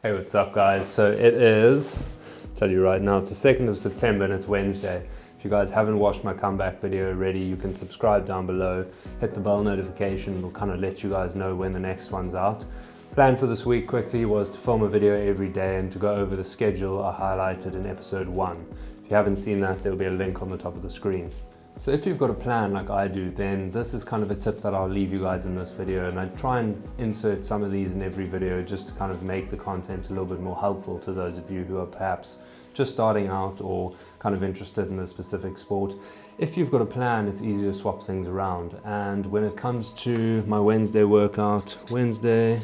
Hey, what's up guys? So it is, I'll tell you right now, it's the 2nd of September and it's Wednesday. If you guys haven't watched my comeback video already, you can subscribe down below, hit the bell notification, it'll kind of let you guys know when the next one's out. Plan for this week quickly was to film a video every day and to go over the schedule I highlighted in episode 1. If you haven't seen that, there'll be a link on the top of the screen. So if you've got a plan like I do, then this is kind of a tip that I'll leave you guys in this video, and I try and insert some of these in every video just to kind of make the content a little bit more helpful to those of you who are perhaps just starting out or kind of interested in a specific sport. If you've got a plan, it's easy to swap things around, and when it comes to my Wednesday workout, Wednesday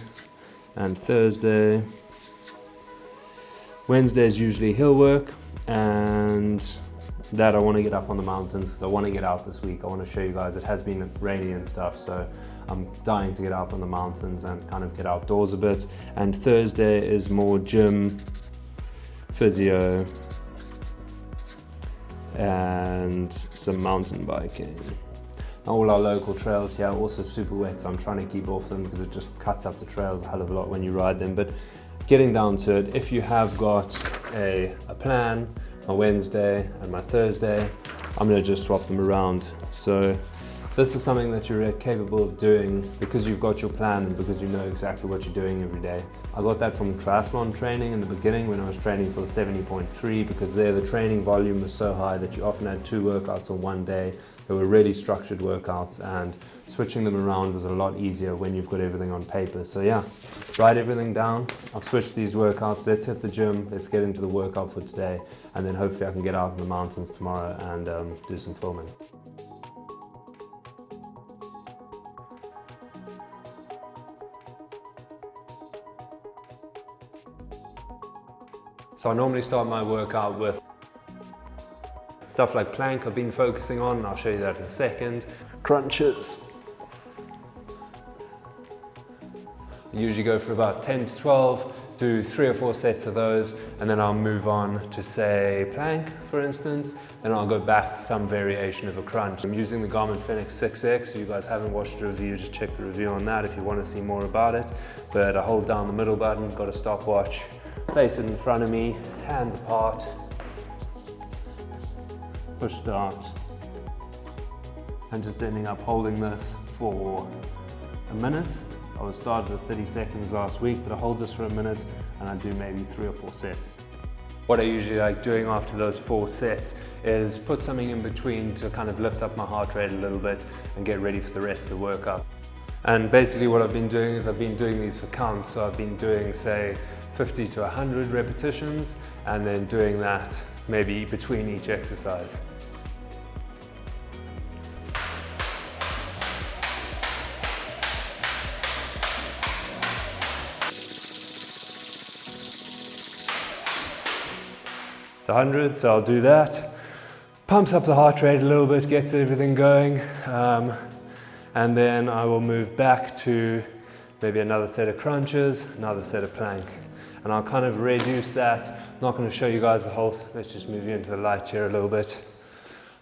and Thursday, Wednesday is usually hill work, and that I want to get up on the mountains because I want to get out this week. I want to show you guys it has been rainy and stuff, so I'm dying to get out on the mountains and kind of get outdoors a bit. And Thursday is more gym, physio, and some mountain biking. All our local trails here are also super wet, so I'm trying to keep off them because it just cuts up the trails a hell of a lot when you ride them. But getting down to it, if you have got a plan, my Wednesday and my Thursday, I'm going to just swap them around. So this is something that you're capable of doing because you've got your plan and because you know exactly what you're doing every day. I got that from triathlon training in the beginning when I was training for the 70.3, because there the training volume was so high that you often had 2 workouts on one day. They were really structured workouts, and switching them around was a lot easier when you've got everything on paper. So yeah, write everything down. I've switched these workouts. Let's hit the gym. Let's get into the workout for today, and then hopefully I can get out in the mountains tomorrow and do some filming. So I normally start my workout with stuff like plank I've been focusing on, and I'll show you that in a second. Crunches. I usually go for about 10 to 12, do 3 or 4 sets of those, and then I'll move on to, say, plank, for instance. Then I'll go back to some variation of a crunch. I'm using the Garmin Fenix 6X. If you guys haven't watched the review, just check the review on that if you want to see more about it. But I hold down the middle button, got a stopwatch, place it in front of me, hands apart, push start, and just ending up holding this for a minute. I was started at 30 seconds last week, but I hold this for a minute and I do maybe 3 or 4 sets. What I usually like doing after those 4 sets is put something in between to kind of lift up my heart rate a little bit and get ready for the rest of the workout. And basically what I've been doing is I've been doing these for counts. So I've been doing, say, 50 to 100 repetitions, and then doing that maybe between each exercise. It's 100, so I'll do that. Pumps up the heart rate a little bit, gets everything going, and then I will move back to maybe another set of crunches, another set of plank. And I'll kind of reduce that. I'm not going to show you guys the whole, let's just move you into the light here a little bit.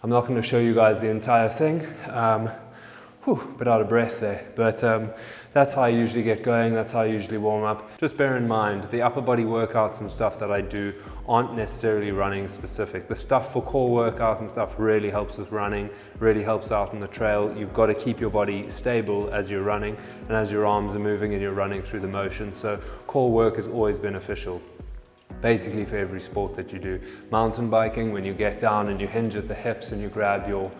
I'm not going to show you guys the entire thing. Bit out of breath there, but that's how I usually get going, that's how I usually warm up. Just bear in mind, the upper body workouts and stuff that I do aren't necessarily running specific. The stuff for core workout and stuff really helps with running, really helps out on the trail. You've got to keep your body stable as you're running and as your arms are moving and you're running through the motion. So core work is always beneficial, basically for every sport that you do. Mountain biking, when you get down and you hinge at the hips and you grab your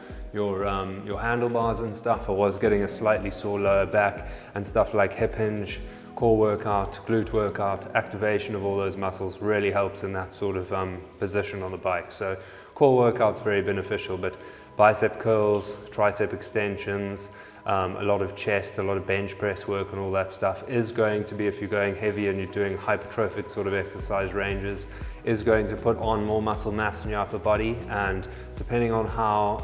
handlebars and stuff, I was getting a slightly sore lower back, and stuff like hip hinge, core workout, glute workout, activation of all those muscles really helps in that sort of position on the bike. So core workout's very beneficial, but bicep curls, tricep extensions, a lot of chest, a lot of bench press work and all that stuff is going to be, if you're going heavy and you're doing hypertrophic sort of exercise ranges, is going to put on more muscle mass in your upper body. And depending on how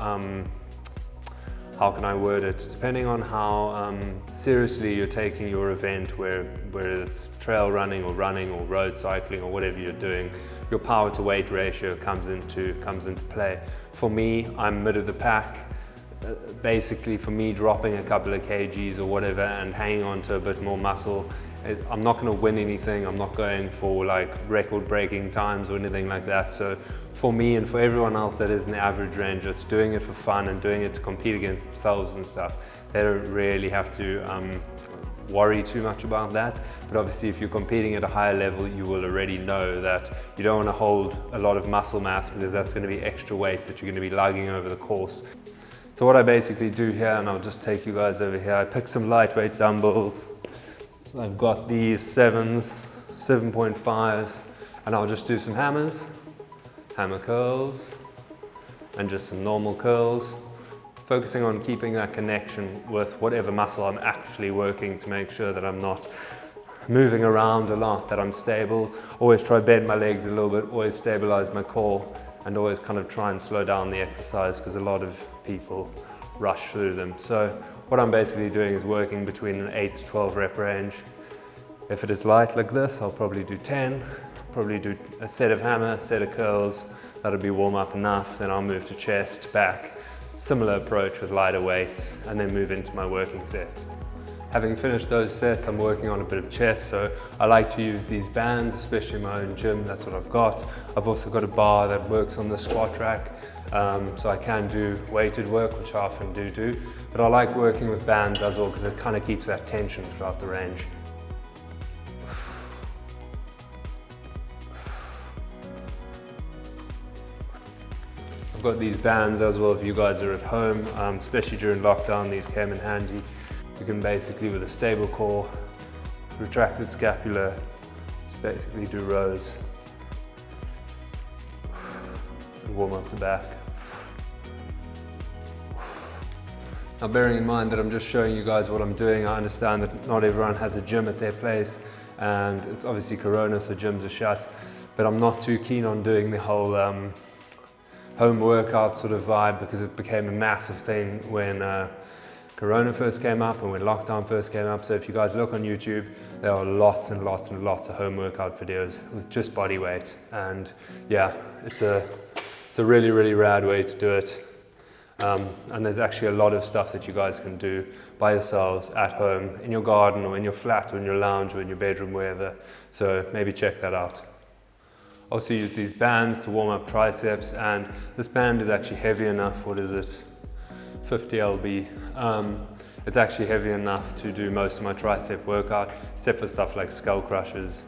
can I word it? Depending on how seriously you're taking your event, whether it's trail running or road cycling or whatever you're doing, your power to weight ratio comes into play. For me, I'm mid of the pack. Basically, for me, dropping a couple of kgs or whatever and hanging on to a bit more muscle I'm not going to win anything. I'm not going for like record-breaking times or anything like that. So for me and for everyone else that is in the average range, that's doing it for fun and doing it to compete against themselves and stuff, they don't really have to worry too much about that. But obviously if you're competing at a higher level, you will already know that you don't want to hold a lot of muscle mass, because that's going to be extra weight that you're going to be lugging over the course. So what I basically do here, and I'll just take you guys over here, I pick some lightweight dumbbells. So I've got these 7s, 7.5s, and I'll just do some hammers, hammer curls, and just some normal curls, focusing on keeping that connection with whatever muscle I'm actually working to make sure that I'm not moving around a lot, that I'm stable. Always try bend my legs a little bit, always stabilize my core, and always kind of try and slow down the exercise, because a lot of people rush through them. So what I'm basically doing is working between an 8 to 12 rep range. If it is light like this, I'll probably do 10, probably do a set of hammer, set of curls. That'll be warm up enough. Then I'll move to chest, back, similar approach with lighter weights, and then move into my working sets. Having finished those sets, I'm working on a bit of chest, so I like to use these bands, especially in my own gym. That's what I've got. I've also got a bar that works on the squat rack, so I can do weighted work, which I often do, but I like working with bands as well, because it kind of keeps that tension throughout the range. I've got these bands as well. If you guys are at home, especially during lockdown, these came in handy. You can basically, with a stable core, retracted scapula, just basically do rows and warm up the back. Now, bearing in mind that I'm just showing you guys what I'm doing, I understand that not everyone has a gym at their place, and it's obviously Corona, so gyms are shut, but I'm not too keen on doing the whole home workout sort of vibe, because it became a massive thing when Corona first came up and when lockdown first came up. So if you guys look on YouTube, there are lots and lots and lots of home workout videos with just body weight, and yeah, it's a really, really rad way to do it. And there's actually a lot of stuff that you guys can do by yourselves at home, in your garden or in your flat or in your lounge or in your bedroom, wherever. So maybe check that out. Also use these bands to warm up triceps, and this band is actually heavy enough. What is it? 50 lb. It's actually heavy enough to do most of my tricep workout, except for stuff like skull crushers.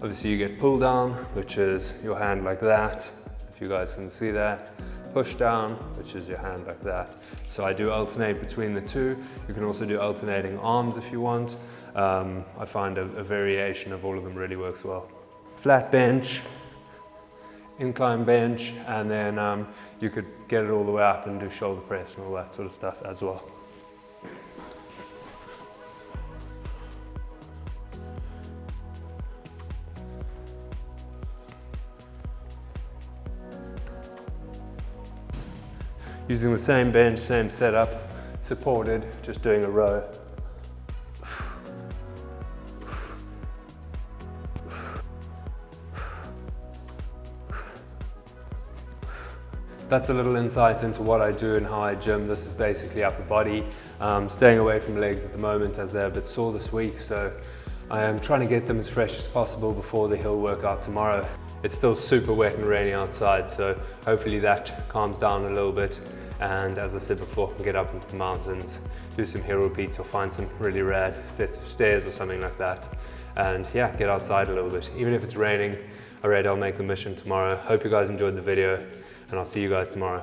Obviously you get pull down, which is your hand like that, if you guys can see that. Push down, which is your hand like that. So I do alternate between the two. You can also do alternating arms if you want. I find a variation of all of them really works well. Flat bench, incline bench, and then you could get it all the way up and do shoulder press and all that sort of stuff as well. Using the same bench, same setup, supported, just doing a row. That's a little insight into what I do and how I gym. This is basically upper body. Staying away from legs at the moment as they're a bit sore this week, so I am trying to get them as fresh as possible before the hill workout tomorrow. It's still super wet and rainy outside, so hopefully that calms down a little bit, and as I said before, I can get up into the mountains, do some hill repeats or find some really rad sets of stairs or something like that, and yeah, get outside a little bit. Even if it's raining, alright, I'll make the mission tomorrow. Hope you guys enjoyed the video, and I'll see you guys tomorrow.